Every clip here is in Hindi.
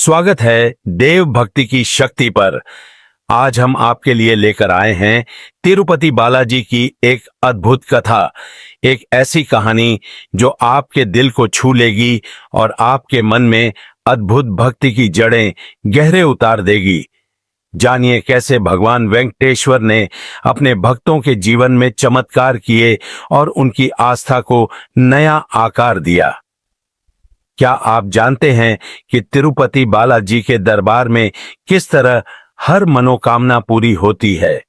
स्वागत है देव भक्ति की शक्ति पर। आज हम आपके लिए लेकर आए हैं तिरुपति बालाजी की एक अद्भुत कथा, एक ऐसी कहानी जो आपके दिल को छू लेगी और आपके मन में अद्भुत भक्ति की जड़ें गहरे उतार देगी। जानिए कैसे भगवान वेंकटेश्वर ने अपने भक्तों के जीवन में चमत्कार किए और उनकी आस्था को नया आकार दिया। क्या आप जानते हैं कि तिरुपति बालाजी के दरबार में किस तरह हर मनोकामना पूरी होती है?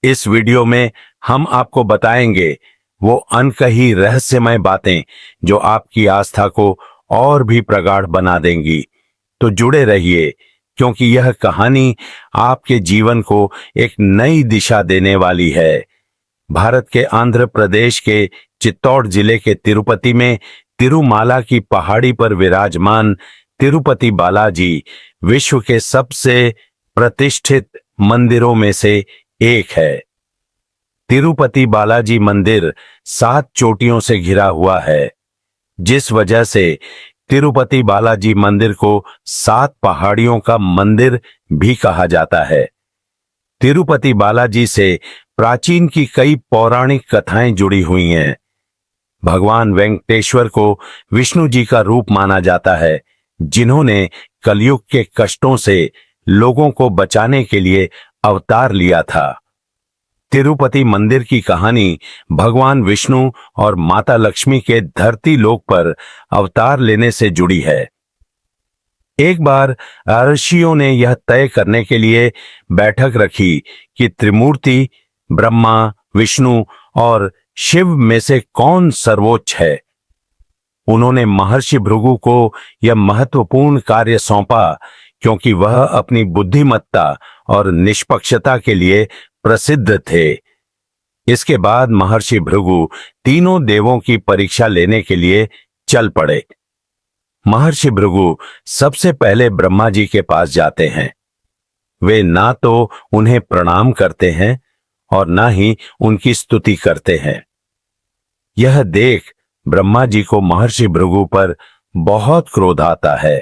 इस वीडियो में हम आपको बताएंगे वो अनकही रहस्यमय बातें जो आपकी आस्था को और भी प्रगाढ़ बना देंगी। तो जुड़े रहिए, क्योंकि यह कहानी आपके जीवन को एक नई दिशा देने वाली है। भारत के आंध्र प्रदेश के चित्तौड़ जिले के तिरुपति में तिरुमाला की पहाड़ी पर विराजमान तिरुपति बालाजी विश्व के सबसे प्रतिष्ठित मंदिरों में से एक है। तिरुपति बालाजी मंदिर 7 चोटियों से घिरा हुआ है, जिस वजह से तिरुपति बालाजी मंदिर को 7 पहाड़ियों का मंदिर भी कहा जाता है। तिरुपति बालाजी से प्राचीन की कई पौराणिक कथाएं जुड़ी हुई हैं। भगवान वेंकटेश्वर को विष्णु जी का रूप माना जाता है, जिन्होंने कलयुग के कष्टों से लोगों को बचाने के लिए अवतार लिया था। तिरुपति मंदिर की कहानी भगवान विष्णु और माता लक्ष्मी के धरती लोक पर अवतार लेने से जुड़ी है। एक बार ऋषियों ने यह तय करने के लिए बैठक रखी कि त्रिमूर्ति ब्रह्मा, विष्णु और शिव में से कौन सर्वोच्च है। उन्होंने महर्षि भृगु को यह महत्वपूर्ण कार्य सौंपा, क्योंकि वह अपनी बुद्धिमत्ता और निष्पक्षता के लिए प्रसिद्ध थे। इसके बाद महर्षि भृगु तीनों देवों की परीक्षा लेने के लिए चल पड़े। महर्षि भृगु सबसे पहले ब्रह्मा जी के पास जाते हैं। वे ना तो उन्हें प्रणाम करते हैं और ना ही उनकी स्तुति करते हैं। यह देख ब्रह्मा जी को महर्षि भृगु पर बहुत क्रोध आता है।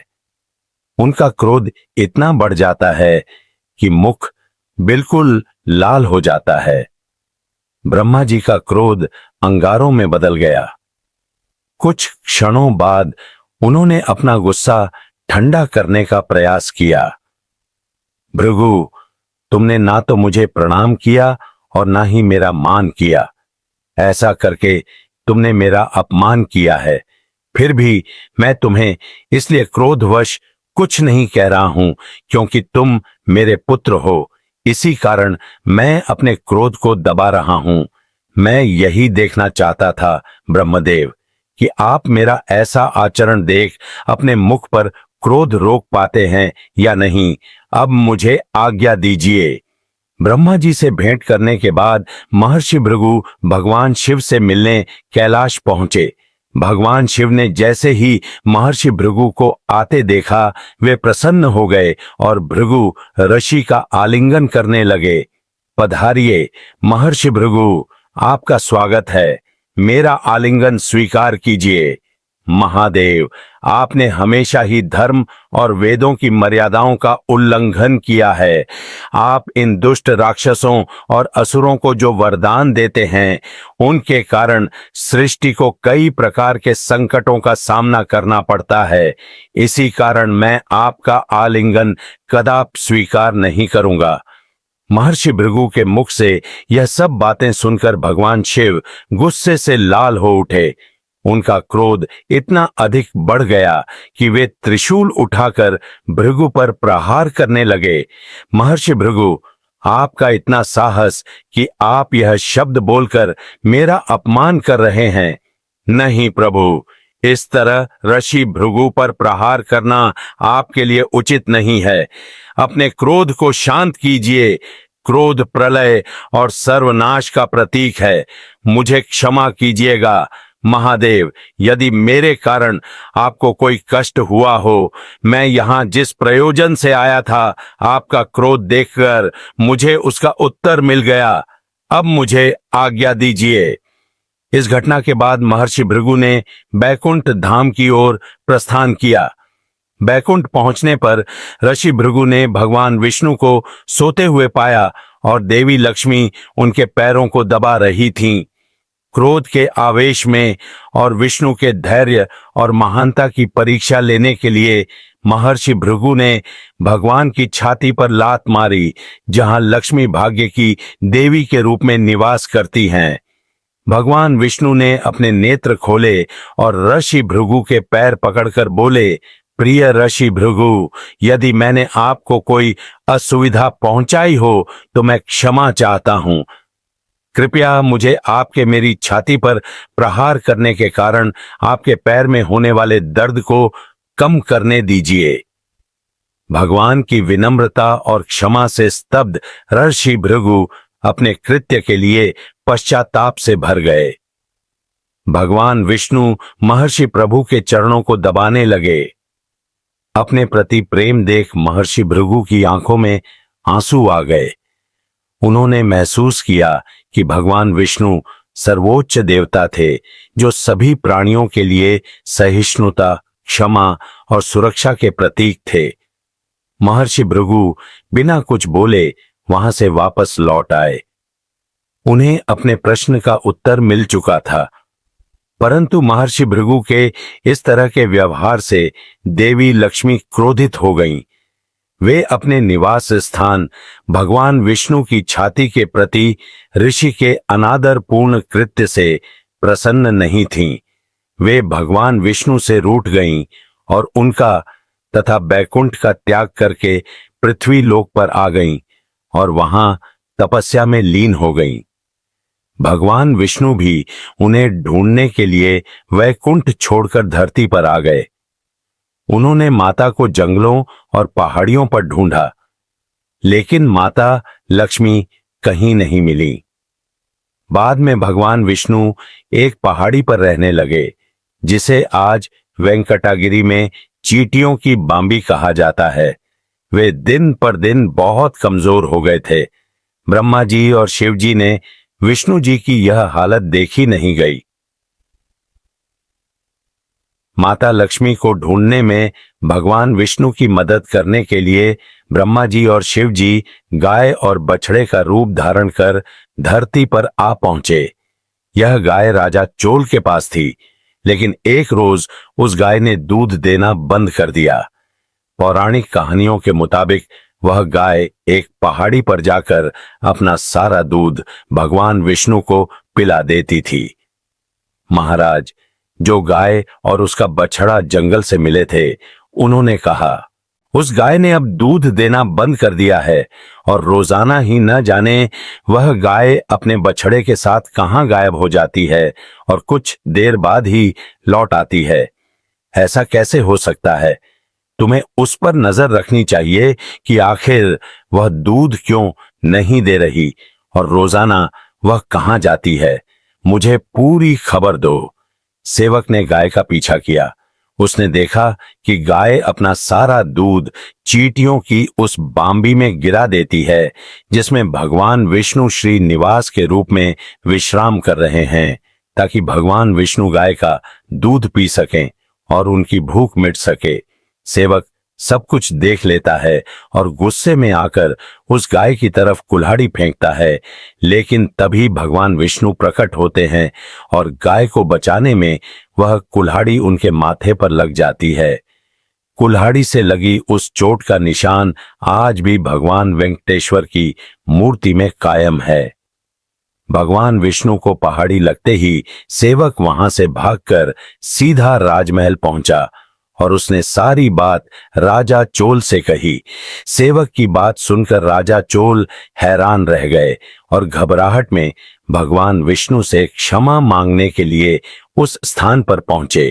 उनका क्रोध इतना बढ़ जाता है कि मुख बिल्कुल लाल हो जाता है। ब्रह्मा जी का क्रोध अंगारों में बदल गया। कुछ क्षणों बाद उन्होंने अपना गुस्सा ठंडा करने का प्रयास किया। भृगु, तुमने ना तो मुझे प्रणाम किया और ना ही मेरा मान किया। ऐसा करके तुमने मेरा अपमान किया है। फिर भी मैं तुम्हें इसलिए क्रोधवश कुछ नहीं कह रहा हूं क्योंकि तुम मेरे पुत्र हो। इसी कारण मैं अपने क्रोध को दबा रहा हूं। मैं यही देखना चाहता था ब्रह्मदेव कि आप मेरा ऐसा आचरण देख अपने मुख पर क्रोध रोक पाते हैं या नहीं। अब मुझे आज्ञा दीजिए। ब्रह्मा जी से भेंट करने के बाद महर्षि भृगु भगवान शिव से मिलने कैलाश पहुंचे। भगवान शिव ने जैसे ही महर्षि भृगु को आते देखा, वे प्रसन्न हो गए और भृगु ऋषि का आलिंगन करने लगे। पधारिए महर्षि भृगु, आपका स्वागत है। मेरा आलिंगन स्वीकार कीजिए। महादेव, आपने हमेशा ही धर्म और वेदों की मर्यादाओं का उल्लंघन किया है। आप इन दुष्ट राक्षसों और असुरों को जो वरदान देते हैं, उनके कारण सृष्टि को कई प्रकार के संकटों का सामना करना पड़ता है। इसी कारण मैं आपका आलिंगन कदापि स्वीकार नहीं करूंगा। महर्षि भृगु के मुख से यह सब बातें सुनकर भगवान शिव गुस्से से लाल हो उठे। उनका क्रोध इतना अधिक बढ़ गया कि वे त्रिशूल उठाकर भृगु पर प्रहार करने लगे। महर्षि भृगु, आपका इतना साहस कि आप यह शब्द बोलकर मेरा अपमान कर रहे हैं। नहीं प्रभु, इस तरह ऋषि भृगु पर प्रहार करना आपके लिए उचित नहीं है। अपने क्रोध को शांत कीजिए। क्रोध प्रलय और सर्वनाश का प्रतीक है। मुझे क्षमा कीजिएगा महादेव, यदि मेरे कारण आपको कोई कष्ट हुआ हो। मैं यहाँ जिस प्रयोजन से आया था, आपका क्रोध देखकर मुझे उसका उत्तर मिल गया। अब मुझे आज्ञा दीजिए। इस घटना के बाद महर्षि भृगु ने बैकुंठ धाम की ओर प्रस्थान किया। बैकुंठ पहुंचने पर ऋषि भृगु ने भगवान विष्णु को सोते हुए पाया और देवी लक्ष्मी उनके पैरों को दबा रही थीं। क्रोध के आवेश में और विष्णु के धैर्य और महानता की परीक्षा लेने के लिए महर्षि भृगु ने भगवान की छाती पर लात मारी, जहां लक्ष्मी भाग्य की देवी के रूप में निवास करती हैं। भगवान विष्णु ने अपने नेत्र खोले और ऋषि भृगु के पैर पकड़कर बोले, प्रिय ऋषि भृगु, यदि मैंने आपको कोई असुविधा पहुंचाई हो तो मैं क्षमा चाहता हूं। कृपया मुझे आपके मेरी छाती पर प्रहार करने के कारण आपके पैर में होने वाले दर्द को कम करने दीजिए। भगवान की विनम्रता और क्षमा से स्तब्ध ऋषि भृगु अपने कृत्य के लिए पश्चाताप से भर गए। भगवान विष्णु महर्षि प्रभु के चरणों को दबाने लगे। अपने प्रति प्रेम देख महर्षि भृगु की आंखों में आंसू आ गए। उन्होंने महसूस किया कि भगवान विष्णु सर्वोच्च देवता थे, जो सभी प्राणियों के लिए सहिष्णुता, क्षमा और सुरक्षा के प्रतीक थे। महर्षि भृगु बिना कुछ बोले वहां से वापस लौट आए। उन्हें अपने प्रश्न का उत्तर मिल चुका था, परंतु महर्षि भृगु के इस तरह के व्यवहार से देवी लक्ष्मी क्रोधित हो गईं। वे अपने निवास स्थान भगवान विष्णु की छाती के प्रति ऋषि के अनादरपूर्ण कृत्य से प्रसन्न नहीं थीं। वे भगवान विष्णु से रूठ गईं और उनका तथा बैकुंठ का त्याग करके पृथ्वी लोक पर आ गईं और वहां तपस्या में लीन हो गईं। भगवान विष्णु भी उन्हें ढूंढने के लिए वैकुंठ छोड़कर धरती पर आ गए। उन्होंने माता को जंगलों और पहाड़ियों पर ढूंढा, लेकिन माता लक्ष्मी कहीं नहीं मिली। बाद में भगवान विष्णु एक पहाड़ी पर रहने लगे, जिसे आज वेंकटागिरी में चींटियों की बांबी कहा जाता है। वे दिन पर दिन बहुत कमजोर हो गए थे। ब्रह्मा जी और शिव जी ने विष्णु जी की यह हालत देखी नहीं गई। माता लक्ष्मी को ढूंढने में भगवान विष्णु की मदद करने के लिए ब्रह्मा जी और शिव जी गाय और बछड़े का रूप धारण कर धरती पर आ पहुंचे। यह गाय राजा चोल के पास थी, लेकिन एक रोज उस गाय ने दूध देना बंद कर दिया। पौराणिक कहानियों के मुताबिक वह गाय एक पहाड़ी पर जाकर अपना सारा दूध भगवान विष्णु को पिला देती थी। महाराज, जो गाय और उसका बछड़ा जंगल से मिले थे, उन्होंने कहा, उस गाय ने अब दूध देना बंद कर दिया है और रोजाना ही न जाने वह गाय अपने बछड़े के साथ कहां गायब हो जाती है और कुछ देर बाद ही लौट आती है। ऐसा कैसे हो सकता है? तुम्हें उस पर नजर रखनी चाहिए कि आखिर वह दूध क्यों नहीं दे रही और रोजाना वह कहां जाती है। मुझे पूरी खबर दो। सेवक ने गाय का पीछा किया। उसने देखा कि गाय अपना सारा दूध चींटियों की उस बांबी में गिरा देती है, जिसमें भगवान विष्णु श्री निवास के रूप में विश्राम कर रहे हैं, ताकि भगवान विष्णु गाय का दूध पी सकें और उनकी भूख मिट सके। सेवक सब कुछ देख लेता है और गुस्से में आकर उस गाय की तरफ कुल्हाड़ी फेंकता है, लेकिन तभी भगवान विष्णु प्रकट होते हैं और गाय को बचाने में वह कुल्हाड़ी उनके माथे पर लग जाती है। कुल्हाड़ी से लगी उस चोट का निशान आज भी भगवान वेंकटेश्वर की मूर्ति में कायम है। भगवान विष्णु को पहाड़ी लगते ही सेवक वहां से भागकर सीधा राजमहल पहुंचा और उसने सारी बात राजा चोल से कही। सेवक की बात सुनकर राजा चोल हैरान रह गए और घबराहट में भगवान विष्णु से क्षमा मांगने के लिए उस स्थान पर पहुंचे।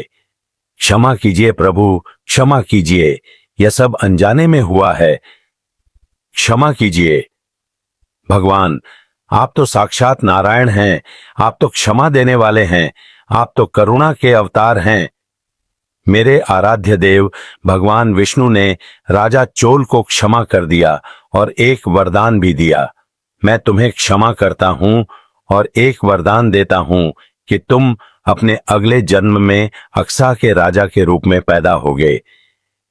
क्षमा कीजिए प्रभु, क्षमा कीजिए, यह सब अनजाने में हुआ है, क्षमा कीजिए। भगवान, आप तो साक्षात नारायण हैं, आप तो क्षमा देने वाले हैं, आप तो करुणा के अवतार हैं। मेरे आराध्य देव भगवान विष्णु ने राजा चोल को क्षमा कर दिया और एक वरदान भी दिया। मैं तुम्हें क्षमा करता हूं और एक वरदान देता हूं कि तुम अपने अगले जन्म में अक्सा के राजा के रूप में पैदा होगे।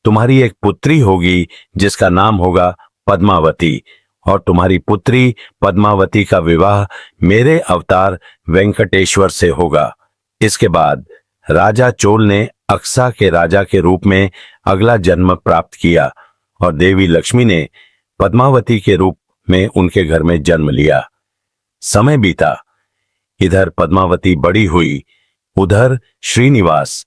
तुम्हारी एक पुत्री होगी जिसका नाम होगा पद्मावती, और तुम्हारी पुत्री पद्मावती का विवाह मेरे अवतार वेंकटेश्वर से होगा। इसके बाद राजा चोल ने अक्सा के राजा के रूप में अगला जन्म प्राप्त किया और देवी लक्ष्मी ने पद्मावती के रूप में उनके घर में जन्म लिया। समय बीता, इधर पद्मावती बड़ी हुई, उधर श्रीनिवास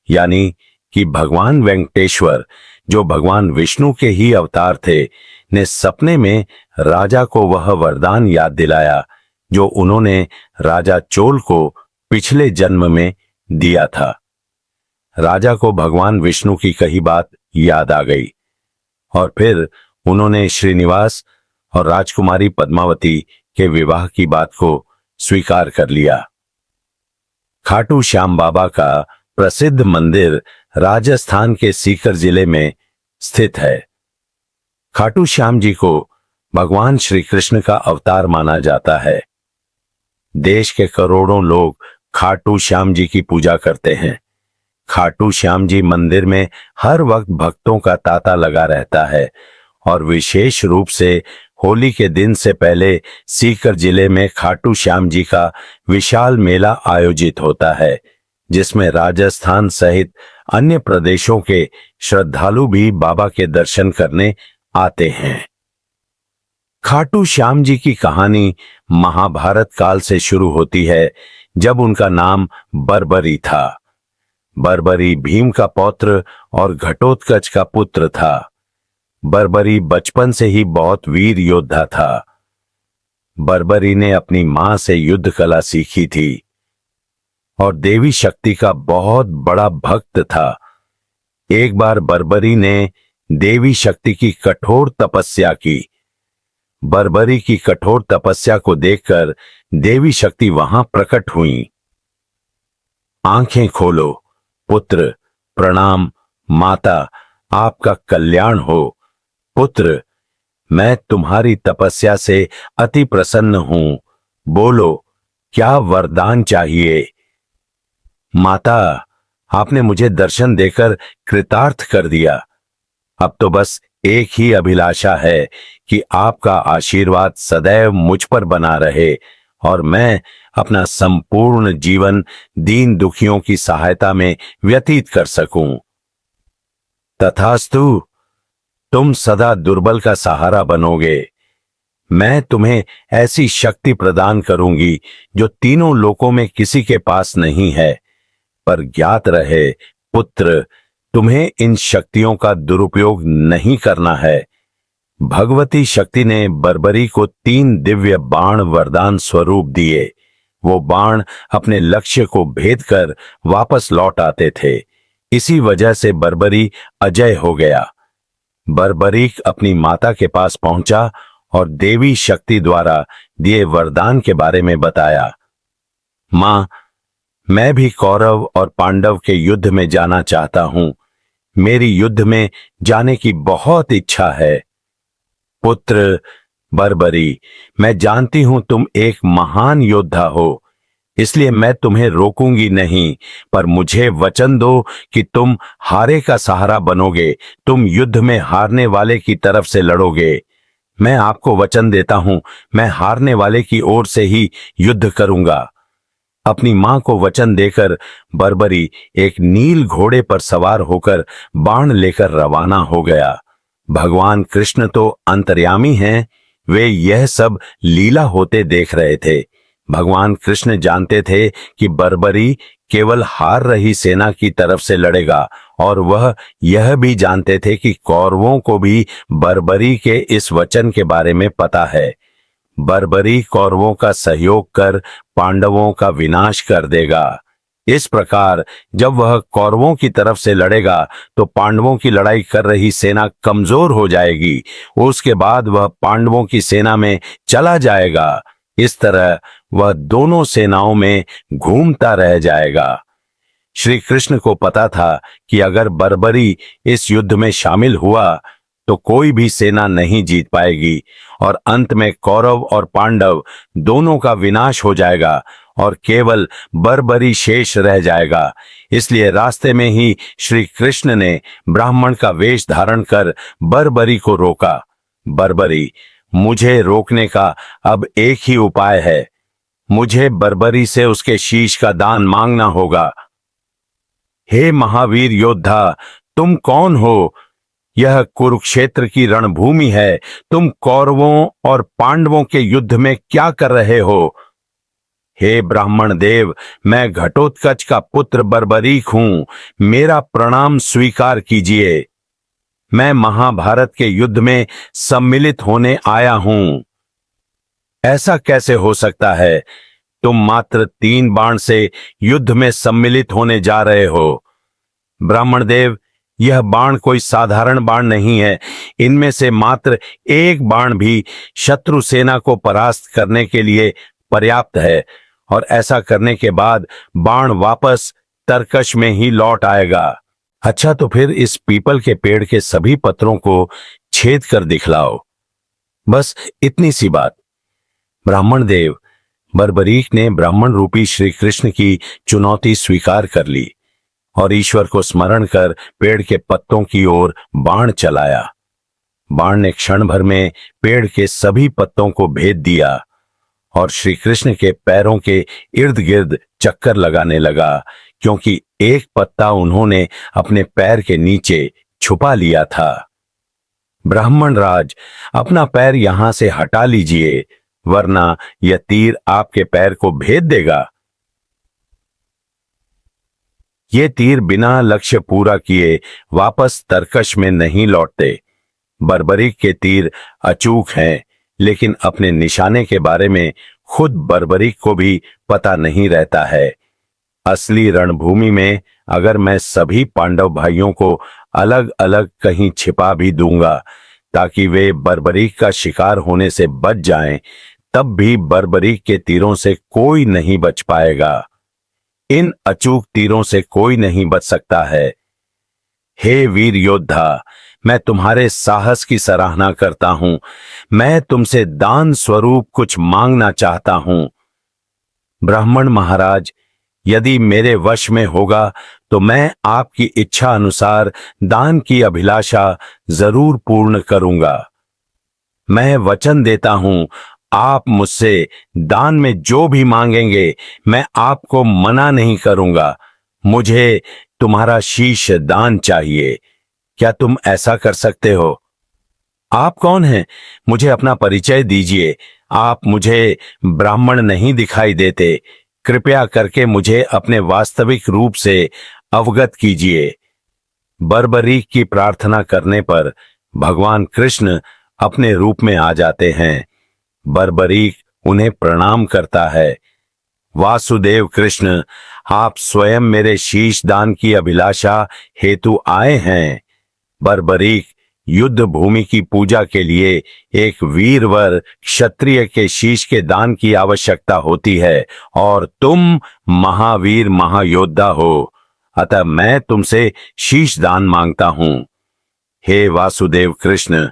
यानी कि भगवान वेंकटेश्वर, जो भगवान विष्णु के ही अवतार थे, ने सपने में राजा को वह वरदान याद दिलाया जो उन्होंने राजा चोल को पिछले जन्म में दिया था। राजा को भगवान विष्णु की कही बात याद आ गई और फिर उन्होंने श्रीनिवास और राजकुमारी पद्मावती के विवाह की बात को स्वीकार कर लिया। खाटू श्याम बाबा का प्रसिद्ध मंदिर राजस्थान के सीकर जिले में स्थित है। खाटू श्याम जी को भगवान श्री कृष्ण का अवतार माना जाता है। देश के करोड़ों लोग खाटू श्याम जी की पूजा करते हैं। खाटू श्याम जी मंदिर में हर वक्त भक्तों का तांता लगा रहता है और विशेष रूप से होली के दिन से पहले सीकर जिले में खाटू श्याम जी का विशाल मेला आयोजित होता है, जिसमें राजस्थान सहित अन्य प्रदेशों के श्रद्धालु भी बाबा के दर्शन करने आते हैं। खाटू श्याम जी की कहानी महाभारत काल से शुरू होती है, जब उनका नाम बर्बरी था। बर्बरी भीम का पौत्र और घटोत्कच का पुत्र था। बर्बरी बचपन से ही बहुत वीर योद्धा था। बर्बरी ने अपनी मां से युद्ध कला सीखी थी और देवी शक्ति का बहुत बड़ा भक्त था। एक बार बर्बरी ने देवी शक्ति की कठोर तपस्या की। बर्बरी की कठोर तपस्या को देखकर देवी शक्ति वहां प्रकट हुई। आंखें खोलो पुत्र, प्रणाम माता, आपका कल्याण हो। पुत्र, मैं तुम्हारी तपस्या से अति प्रसन्न हूं। बोलो, क्या वरदान चाहिए? माता, आपने मुझे दर्शन देकर कृतार्थ कर दिया। अब तो बस एक ही अभिलाषा है कि आपका आशीर्वाद सदैव मुझ पर बना रहे और मैं अपना संपूर्ण जीवन दीन दुखियों की सहायता में व्यतीत कर सकूं। तथास्तु, तुम सदा दुर्बल का सहारा बनोगे। मैं तुम्हें ऐसी शक्ति प्रदान करूंगी जो तीनों लोकों में किसी के पास नहीं है। पर ज्ञात रहे पुत्र, तुम्हें इन शक्तियों का दुरुपयोग नहीं करना है। भगवती शक्ति ने बर्बरी को 3 दिव्य बाण वरदान स्वरूप दिए। वो बाण अपने लक्ष्य को भेद कर वापस लौट आते थे। इसी वजह से बर्बरी अजय हो गया। बर्बरीक अपनी माता के पास पहुंचा और देवी शक्ति द्वारा दिए वरदान के बारे में बताया। मां, मैं भी कौरव और पांडव के युद्ध में जाना चाहता हूं। मेरी युद्ध में जाने की बहुत इच्छा है। पुत्र बर्बरी, मैं जानती हूं तुम एक महान योद्धा हो, इसलिए मैं तुम्हें रोकूंगी नहीं, पर मुझे वचन दो कि तुम हारे का सहारा बनोगे। तुम युद्ध में हारने वाले की तरफ से लड़ोगे। मैं आपको वचन देता हूं, मैं हारने वाले की ओर से ही युद्ध करूंगा। अपनी मां को वचन देकर बर्बरी एक नील घोड़े पर सवार होकर बाण लेकर रवाना हो गया। भगवान कृष्ण तो अंतर्यामी हैं, वे यह सब लीला होते देख रहे थे। भगवान कृष्ण जानते थे कि बर्बरी केवल हार रही सेना की तरफ से लड़ेगा और वह यह भी जानते थे कि कौरवों को भी बर्बरी के इस वचन के बारे में पता है। बर्बरी कौरवों का सहयोग कर पांडवों का विनाश कर देगा। इस प्रकार जब वह कौरवों की तरफ से लड़ेगा तो पांडवों की लड़ाई कर रही सेना कमजोर हो जाएगी। उसके बाद वह पांडवों की सेना में चला जाएगा। इस तरह वह दोनों सेनाओं में घूमता रह जाएगा। श्री कृष्ण को पता था कि अगर बर्बरी इस युद्ध में शामिल हुआ तो कोई भी सेना नहीं जीत पाएगी और अंत में कौरव और पांडव दोनों का विनाश हो जाएगा और केवल बर्बरी शेष रह जाएगा। इसलिए रास्ते में ही श्री कृष्ण ने ब्राह्मण का वेश धारण कर बर्बरी को रोका। बर्बरी, मुझे रोकने का अब एक ही उपाय है। मुझे बर्बरी से उसके शीश का दान मांगना होगा। हे महावीर योद्धा, तुम कौन हो? यह कुरुक्षेत्र की रणभूमि है। तुम कौरवों और पांडवों के युद्ध में क्या कर रहे हो? हे ब्राह्मण देव, मैं घटोत्कच का पुत्र बर्बरीक हूं। मेरा प्रणाम स्वीकार कीजिए। मैं महाभारत के युद्ध में सम्मिलित होने आया हूं। ऐसा कैसे हो सकता है? तुम मात्र 3 बाण से युद्ध में सम्मिलित होने जा रहे हो। ब्राह्मण देव, यह बाण कोई साधारण बाण नहीं है। इनमें से मात्र एक बाण भी शत्रु सेना को परास्त करने के लिए पर्याप्त है, और ऐसा करने के बाद बाण वापस तरकश में ही लौट आएगा। अच्छा, तो फिर इस पीपल के पेड़ के सभी पत्रों को छेद कर दिखलाओ। बस इतनी सी बात। ब्राह्मण देव, बर्बरीक ने ब्राह्मण रूपी श्री कृष्ण की चुनौती स्वीकार कर ली और ईश्वर को स्मरण कर पेड़ के पत्तों की ओर बाण चलाया। बाण ने क्षण भर में पेड़ के सभी पत्तों को भेद दिया और श्री कृष्ण के पैरों के इर्द गिर्द चक्कर लगाने लगा, क्योंकि एक पत्ता उन्होंने अपने पैर के नीचे छुपा लिया था। ब्राह्मण राज, अपना पैर यहां से हटा लीजिए, वरना यह तीर आपके पैर को भेद देगा। ये तीर बिना लक्ष्य पूरा किए वापस तरकश में नहीं लौटते। बर्बरीक के तीर अचूक हैं, लेकिन अपने निशाने के बारे में खुद बर्बरीक को भी पता नहीं रहता है। असली रणभूमि में अगर मैं सभी पांडव भाइयों को अलग अलग कहीं छिपा भी दूंगा ताकि वे बर्बरीक का शिकार होने से बच जाएं, तब भी बर्बरीक के तीरों से कोई नहीं बच पाएगा। इन अचूक तीरों से कोई नहीं बच सकता है। हे वीर योद्धा, मैं तुम्हारे साहस की सराहना करता हूं। मैं तुमसे दान स्वरूप कुछ मांगना चाहता हूं। ब्राह्मण महाराज, यदि मेरे वश में होगा तो मैं आपकी इच्छा अनुसार दान की अभिलाषा जरूर पूर्ण करूंगा। मैं वचन देता हूं, आप मुझसे दान में जो भी मांगेंगे मैं आपको मना नहीं करूंगा। मुझे तुम्हारा शीश दान चाहिए। क्या तुम ऐसा कर सकते हो? आप कौन हैं? मुझे अपना परिचय दीजिए। आप मुझे ब्राह्मण नहीं दिखाई देते। कृपया करके मुझे अपने वास्तविक रूप से अवगत कीजिए। बर्बरीक की प्रार्थना करने पर भगवान कृष्ण अपने रूप में आ जाते हैं। बर्बरीक उन्हें प्रणाम करता है। वासुदेव कृष्ण, आप स्वयं मेरे शीश दान की अभिलाषा हेतु आए हैं। बर्बरीक, युद्ध भूमि की पूजा के लिए एक वीरवर क्षत्रिय के शीश के दान की आवश्यकता होती है, और तुम महावीर महायोद्धा हो, अतः मैं तुमसे शीश दान मांगता हूं। हे वासुदेव कृष्ण,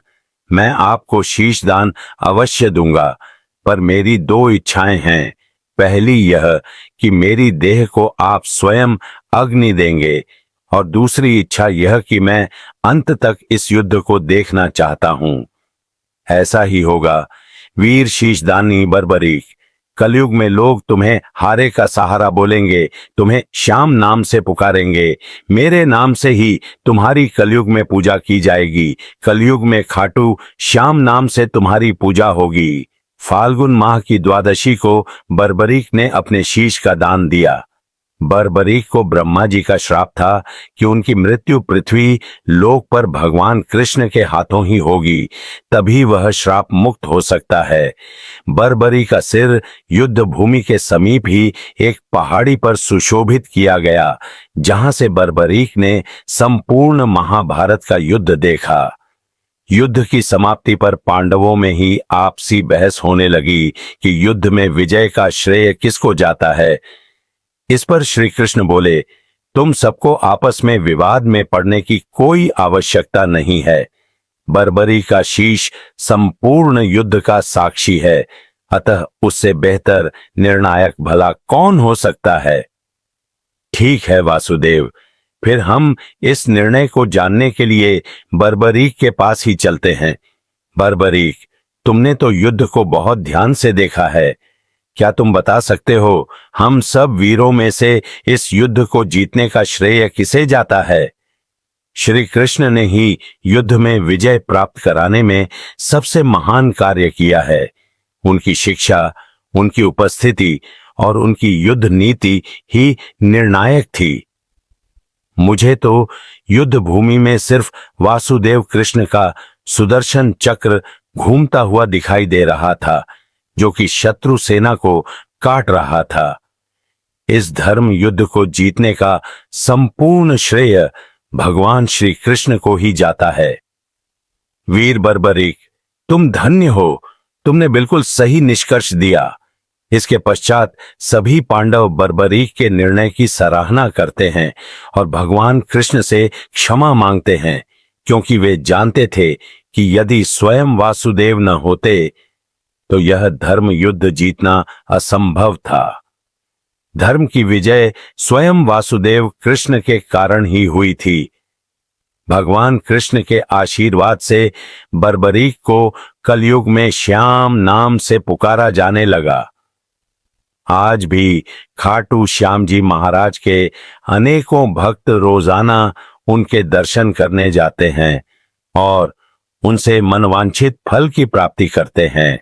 मैं आपको शीश दान अवश्य दूंगा, पर मेरी 2 इच्छाएं हैं। पहली यह कि मेरी देह को आप स्वयं अग्नि देंगे, और दूसरी इच्छा यह कि मैं अंत तक इस युद्ध को देखना चाहता हूं। ऐसा ही होगा वीर शीशदानी बर्बरीक। कलयुग में लोग तुम्हें हारे का सहारा बोलेंगे, तुम्हें श्याम नाम से पुकारेंगे। मेरे नाम से ही तुम्हारी कलयुग में पूजा की जाएगी। कलयुग में खाटू श्याम नाम से तुम्हारी पूजा होगी। फाल्गुन माह की द्वादशी को बर्बरीक ने अपने शीश का दान दिया। बर्बरीक को ब्रह्मा जी का श्राप था कि उनकी मृत्यु पृथ्वी लोक पर भगवान कृष्ण के हाथों ही होगी, तभी वह श्राप मुक्त हो सकता है। बर्बरी का सिर युद्ध भूमि के समीप ही एक पहाड़ी पर सुशोभित किया गया, जहां से बर्बरीक ने संपूर्ण महाभारत का युद्ध देखा। युद्ध की समाप्ति पर पांडवों में ही आपसी बहस होने लगी कि युद्ध में विजय का श्रेय किसको जाता है। इस पर श्री कृष्ण बोले, तुम सबको आपस में विवाद में पड़ने की कोई आवश्यकता नहीं है। बर्बरी का शीश संपूर्ण युद्ध का साक्षी है, अतः उससे बेहतर निर्णायक भला कौन हो सकता है। ठीक है वासुदेव, फिर हम इस निर्णय को जानने के लिए बर्बरीक के पास ही चलते हैं। बर्बरीक, तुमने तो युद्ध को बहुत ध्यान से देखा है। क्या तुम बता सकते हो हम सब वीरों में से इस युद्ध को जीतने का श्रेय किसे जाता है? श्री कृष्ण ने ही युद्ध में विजय प्राप्त कराने में सबसे महान कार्य किया है। उनकी शिक्षा, उनकी उपस्थिति और उनकी युद्ध नीति ही निर्णायक थी। मुझे तो युद्ध भूमि में सिर्फ वासुदेव कृष्ण का सुदर्शन चक्र घूमता हुआ दिखाई दे रहा था, जो कि शत्रु सेना को काट रहा था। इस धर्म युद्ध को जीतने का संपूर्ण श्रेय भगवान श्री कृष्ण को ही जाता है। वीर बर्बरीक, तुम धन्य हो, तुमने बिल्कुल सही निष्कर्ष दिया। इसके पश्चात सभी पांडव बर्बरीक के निर्णय की सराहना करते हैं और भगवान कृष्ण से क्षमा मांगते हैं, क्योंकि वे जानते थे कि यदि स्वयं वासुदेव न होते तो यह धर्म युद्ध जीतना असंभव था। धर्म की विजय स्वयं वासुदेव कृष्ण के कारण ही हुई थी। भगवान कृष्ण के आशीर्वाद से बर्बरीक को कलयुग में श्याम नाम से पुकारा जाने लगा। आज भी खाटू श्याम जी महाराज के अनेकों भक्त रोजाना उनके दर्शन करने जाते हैं और उनसे मनवांछित फल की प्राप्ति करते हैं।